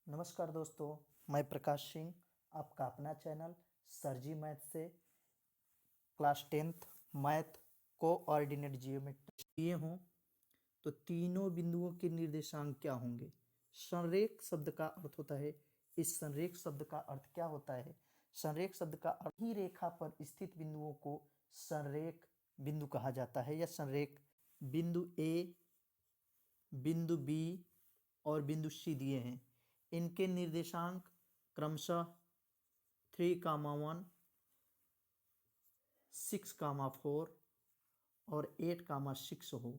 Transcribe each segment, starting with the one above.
नमस्कार दोस्तों, मैं प्रकाश सिंह आपका अपना चैनल सरजी मैथ से class 10th math coordinate geometry लिए हूँ। तो तीनों बिंदुओं के निर्देशांक क्या होंगे? संरेख शब्द का अर्थ होता है, इस संरेख शब्द का अर्थ क्या होता है? संरेख शब्द का अर्थ ही रेखा पर स्थित बिंदुओं को संरेख बिंदु कहा जाता है या संरेख। बिंदु ए, बिंदु बी और बिंदु सी दिए हैं। इनके निर्देशांक क्रमशः 3,1, 6,4 और 8,6 हो।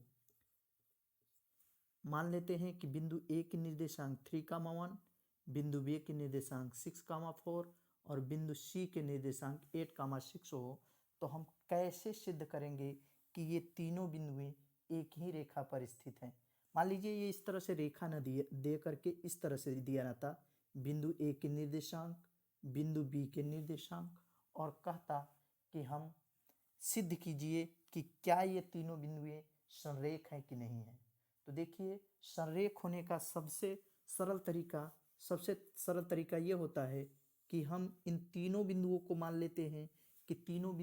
मान लेते हैं कि बिंदु ए के निर्देशांक 3,1, बिंदु बी के निर्देशांक 6,4 और बिंदु सी के निर्देशांक 8,6 हो। तो हम कैसे सिद्ध करेंगे कि ये तीनों बिंदुएं एक ही रेखा पर स्थित हैं? मान लीजिए ये इस तरह से रेखा न दे करके इस तरह से दिया रहता, बिंदु ए के निर्देशांक, बिंदु बी के निर्देशांक, और कहता कि हम सिद्ध कीजिए कि क्या ये तीनों बिंदुएं संरेख हैं कि नहीं है। तो देखिए, संरेख होने का सबसे सरल तरीका ये होता है कि हम इन तीनों बिंदुओं को मान लेते हैं कि तीनों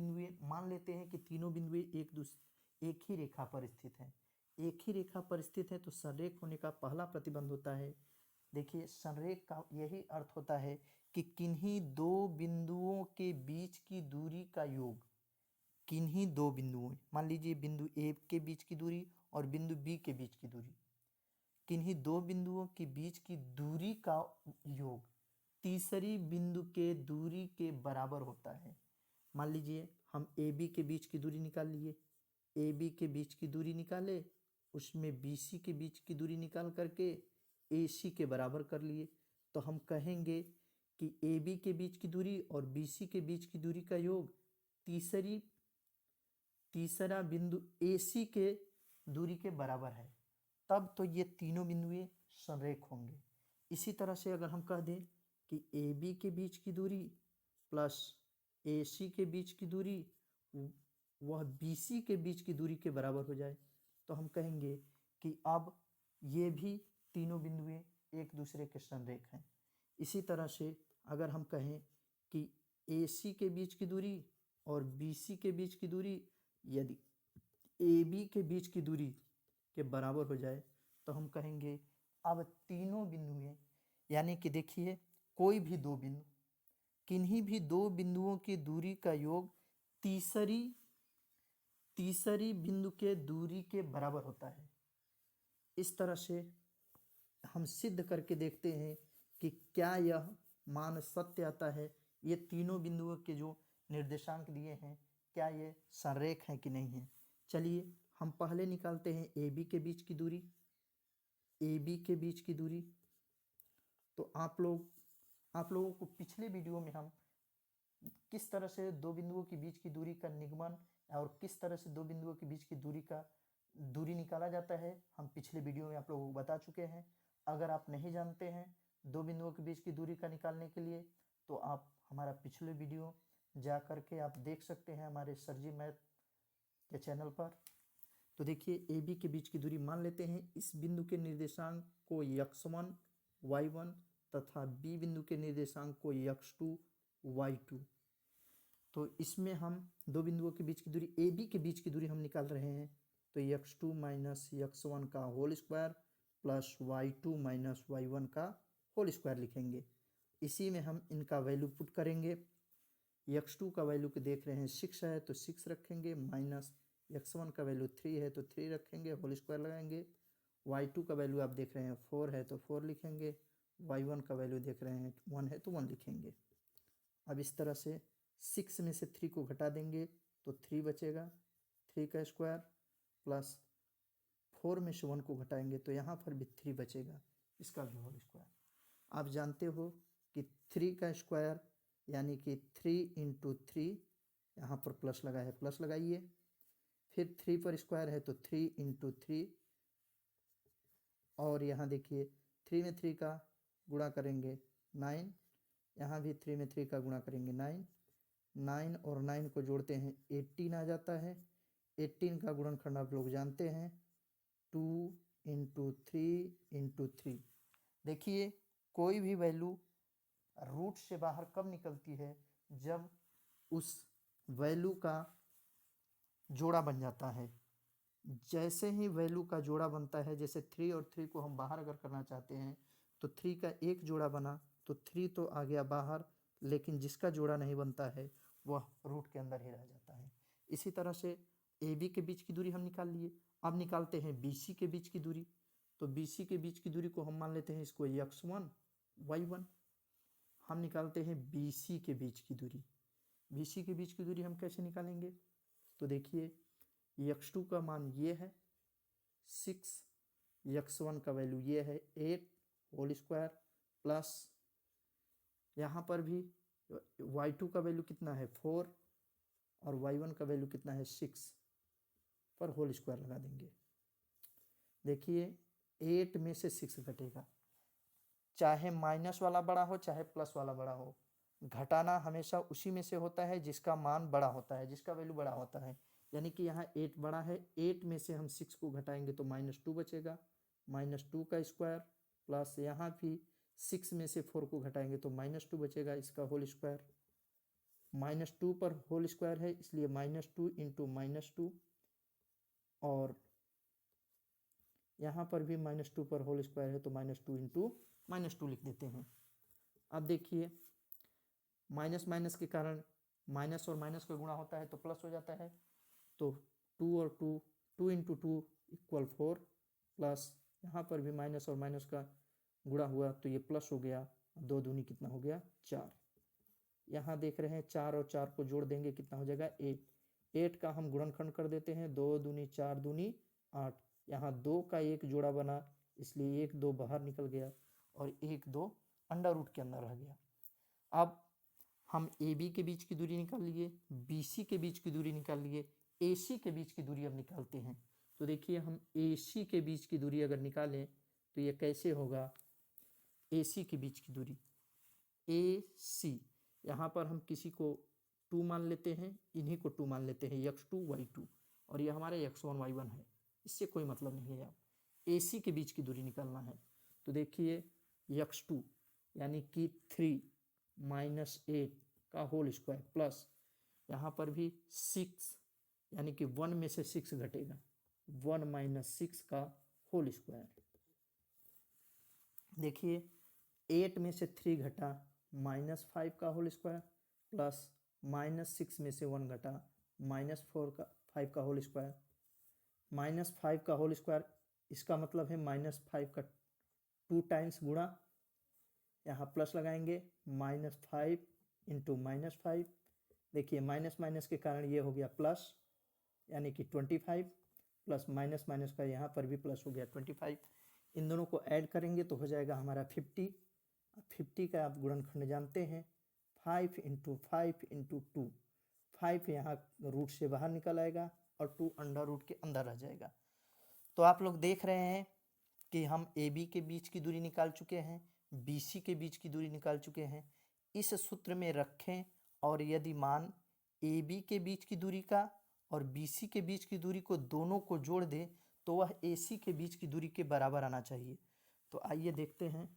बिंदुएं एक ही रेखा पर स्थित हैं। एक ही रेखा पर स्थित है तो संरेख होने का पहला प्रतिबंध होता है। देखिए, संरेख का यही अर्थ होता है कि किन्हीं दो बिंदुओं के बीच की दूरी का योग, किन्हीं दो बिंदुओं, मान लीजिए बिंदु ए के बीच की दूरी और बिंदु बी के बीच की दूरी, किन्हीं दो बिंदुओं के बीच की दूरी का योग तीसरी बिंदु के दूरी के बराबर होता है। मान लीजिए हम ए बी के बीच की दूरी निकाल लिए, ए बी के बीच की दूरी निकाले, उसमें बी सी के बीच की दूरी निकाल करके ए सी के बराबर कर लिए, तो हम कहेंगे कि ए बी के बीच की दूरी और बी सी के बीच की दूरी का योग तीसरा बिंदु ए सी के दूरी के बराबर है। तब तो ये तीनों बिंदुएं संरेख होंगे। इसी तरह से अगर हम कह दें कि ए बी के बीच की दूरी प्लस ए सी के बीच की दूरी वह बी सी के बीच की दूरी के बराबर हो जाए, तो हम कहेंगे कि अब ये भी तीनों बिंदुएं एक दूसरे के संरेख हैं। इसी तरह से अगर हम कहें कि ए सी के बीच की दूरी और बी सी के बीच की दूरी यदि ए बी के बीच की दूरी के बराबर हो जाए, तो हम कहेंगे अब तीनों बिंदुएं, यानी कि देखिए कोई भी दो बिंदु, किन्हीं भी दो बिंदुओं की दूरी का योग तीसरी बिंदु के दूरी के बराबर होता है। इस तरह से हम सिद्ध करके देखते हैं कि क्या यह मान सत्य आता है। ये तीनों बिंदुओं के जो निर्देशांक दिए हैं क्या ये संरेख हैं कि नहीं है। चलिए हम पहले निकालते हैं ए बी के बीच की दूरी। ए बी के बीच की दूरी तो आप लोगों को पिछले वीडियो में हम किस तरह से दो बिंदुओं के बीच की दूरी का निगमन और किस तरह से दो बिंदुओं के बीच की दूरी निकाला जाता है, हम पिछले वीडियो में आप लोगों को बता चुके हैं। अगर आप नहीं जानते हैं दो बिंदुओं के बीच की दूरी का निकालने के लिए, तो आप हमारा पिछले वीडियो जा करके आप देख सकते हैं हमारे सरजी मैथ के चैनल पर। तो देखिए, ए बी के बीच की दूरी मान लेते हैं, इस बिंदु के निर्देशांक को x1 y1 तथा बी बिंदु के निर्देशांक को x2 y2। तो इसमें हम दो बिंदुओं के बीच की दूरी ए बी के बीच की दूरी हम निकाल रहे हैं, तो x2 माइनस x1 का whole square plus y2 minus y1 का होल स्क्वायर लिखेंगे। इसी में हम इनका वैल्यू पुट करेंगे। x2 का वैल्यू के देख रहे हैं 6 है तो 6 रखेंगे, माइनस x1 का वैल्यू 3 है तो 3 रखेंगे, होल स्क्वायर लगाएंगे। y2 का वैल्यू आप देख रहे हैं 4 है तो 4 लिखेंगे, y1 का वैल्यू देख रहे हैं 1 है तो 1 लिखेंगे। अब इस तरह से 6 में से 3 को घटा देंगे तो 3 बचेगा, 3 का स्क्वायर प्लस 4 में से 1 को घटाएंगे तो यहाँ पर भी 3 बचेगा, इसका भी होल स्क्वायर। आप जानते हो कि 3 का स्क्वायर यानी कि 3 इंटू 3, यहाँ पर प्लस लगा है प्लस लगाइए, फिर 3 पर स्क्वायर है तो 3 इंटू 3, और यहाँ देखिए 3 में 3 का गुणा करेंगे 9, यहाँ भी 3 में 3 का गुणा करेंगे 9, 9 और 9 को जोड़ते हैं 18 आ जाता है। 18 का गुणनखंड आप लोग जानते हैं 2 इंटू 3 इंटू 3। देखिए कोई भी वैल्यू रूट से बाहर कब निकलती है, जब उस वैल्यू का जोड़ा बन जाता है। जैसे ही वैल्यू का जोड़ा बनता है, जैसे 3 और 3 को हम बाहर अगर करना चाहते हैं तो 3 का एक जोड़ा बना तो 3 तो आ गया बाहर, लेकिन जिसका जोड़ा नहीं बनता है वह रूट के अंदर ही रह जाता है। इसी तरह से ए बी के बीच की दूरी हम निकाल लिए। अब निकालते हैं बी सी के बीच की दूरी। तो बी सी के बीच की दूरी को हम मान लेते हैं इसको x1 y1। हम निकालते हैं बी सी के बीच की दूरी। बी सी के बीच की दूरी हम कैसे निकालेंगे, तो देखिए x2 का मान ये है 6, x1 का वैल्यू ये है 8 होल स्क्वायर, प्लस यहाँ पर भी y2 का वैल्यू कितना है 4 और y1 का वैल्यू कितना है 6 पर होल स्क्वायर लगा देंगे। देखिए 8 में से 6 घटेगा, चाहे माइनस वाला बड़ा हो चाहे प्लस वाला बड़ा हो, घटाना हमेशा उसी में से होता है जिसका मान बड़ा होता है, जिसका वैल्यू बड़ा होता है। यानी कि यहाँ 8 बड़ा है, 8 में से हम 6 को घटाएंगे तो -2 बचेगा, -2 का स्क्वायर, प्लस यहाँ भी 6 में से 4 को घटाएंगे तो -2 बचेगा, इसका होल स्क्वायर। -2 पर होल स्क्वायर है इसलिए -2 इंटू -2, और यहाँ पर भी -2 पर होल स्क्वायर है तो -2 इंटू -2 लिख देते हैं। अब देखिए माइनस माइनस के कारण माइनस और माइनस का गुणा होता है तो प्लस हो जाता है, तो 2 और 2, 2 इंटू 2 इक्वल 4, प्लस यहाँ पर भी माइनस और माइनस का गुणा हुआ तो ये प्लस हो गया, 2 दूनी कितना हो गया 4। यहाँ देख रहे हैं 4 और 4 को जोड़ देंगे कितना हो जाएगा 8। 8 का हम गुणनखंड कर देते हैं, 2 दूनी 4 दूनी 8। यहाँ 2 का एक जोड़ा बना इसलिए 1 2 बाहर निकल गया और 1 2 अंडर रूट के अंदर रह गया। अब हम ए बी के बीच की दूरी निकाल लिए, बी सी के बीच की दूरी निकाल लिए, ए सी के बीच की दूरी अब निकालते हैं। तो देखिए हम ए सी के बीच की दूरी अगर निकालें तो ये कैसे होगा, ए सी के बीच की दूरी ए सी, यहाँ पर हम किसी को 2 मान लेते हैं, इन्हीं को 2 मान लेते हैं, x2 y2, और ये हमारे x1 y1 है, इससे कोई मतलब नहीं है। अब ए सी के बीच की दूरी निकालना है तो देखिए x2 यानी कि 3 -8 का होल स्क्वायर, प्लस यहाँ पर भी 6 यानी कि 1 में से 6 घटेगा, 1 - 6 का होल स्क्वायर। देखिए 8 में से 3 घटा, -5 का होल स्क्वायर, प्लस -6 में से 1 घटा, -5 का होल स्क्वायर, -5 का होल स्क्वायर, इसका मतलब है -5 का 2 टाइम्स गुणा, यहाँ प्लस लगाएंगे, -5 इंटू -5। देखिए माइनस माइनस के कारण ये हो गया प्लस, यानी कि 25, प्लस माइनस माइनस का यहाँ पर भी प्लस हो गया 25। इन दोनों को ऐड करेंगे तो हो जाएगा हमारा 50। 50 का आप गुणनखंड जानते हैं, 5 इंटू 5 इंटू 2, 5 यहाँ रूट से बाहर निकल आएगा और 2 अंडर रूट के अंदर रह जाएगा। तो आप लोग देख रहे हैं कि हम ए बी के बीच की दूरी निकाल चुके हैं, बी सी के बीच की दूरी निकाल चुके हैं। इस सूत्र में रखें और यदि मान ए बी के बीच की दूरी का और बी सी के बीच की दूरी को दोनों को जोड़ दें तो वह ए सी के बीच की दूरी के बराबर आना चाहिए। तो आइए देखते हैं,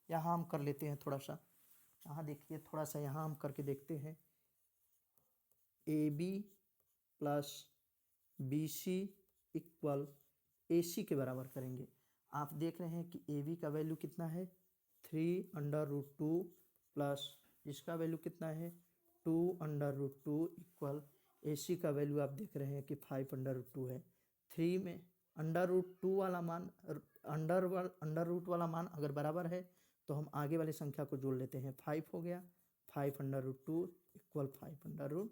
यहाँ हम कर लेते हैं थोड़ा सा, यहाँ देखिए थोड़ा सा यहाँ हम करके देखते हैं। A B plus B C equal A C के बराबर करेंगे। आप देख रहे हैं कि ए बी का वैल्यू कितना है 3√2, प्लस इसका वैल्यू कितना है 2√2 इक्वल ए सी का वैल्यू आप देख रहे हैं कि 5√2 है। 3 में √2 वाला मान, अंडर रूट वाला मान अगर बराबर है तो हम आगे वाली संख्या को जोड़ लेते हैं, 5 हो गया, 5√2 इक्वल 5√2।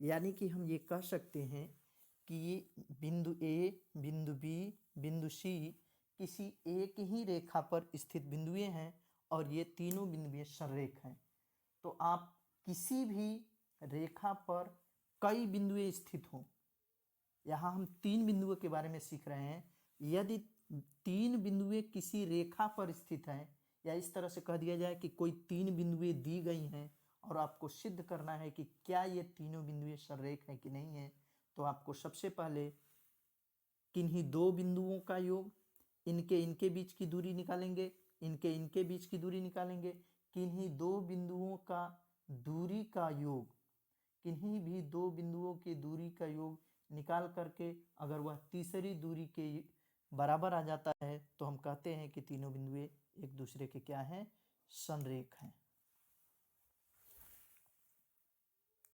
यानी कि हम ये कह सकते हैं कि ये बिंदु ए, बिंदु बी, बिंदु सी किसी एक ही रेखा पर स्थित बिंदुएं हैं और ये तीनों बिंदुएं संरेख हैं। तो आप किसी भी रेखा पर कई बिंदुएं स्थित हों, यहाँ हम 3 बिंदुओं के बारे में सीख रहे हैं, यदि 3 बिंदुएं किसी रेखा पर स्थित हैं, या इस तरह से कह दिया जाए कि कोई 3 बिंदुएं दी गई हैं और आपको सिद्ध करना है कि क्या ये तीनों बिंदुएं संरेख हैं कि नहीं है, तो आपको सबसे पहले किन्हीं 2 बिंदुओं का योग, इनके बीच की दूरी निकालेंगे, इनके इनके बीच की दूरी निकालेंगे। किन्हीं दो बिंदुओं का दूरी का योग, किन्हीं भी दो बिंदुओं की दूरी का योग निकाल करके अगर वह तीसरी दूरी के बराबर आ जाता है तो हम कहते हैं कि तीनों बिंदुएं एक दूसरे के क्या हैं, समरेख हैं।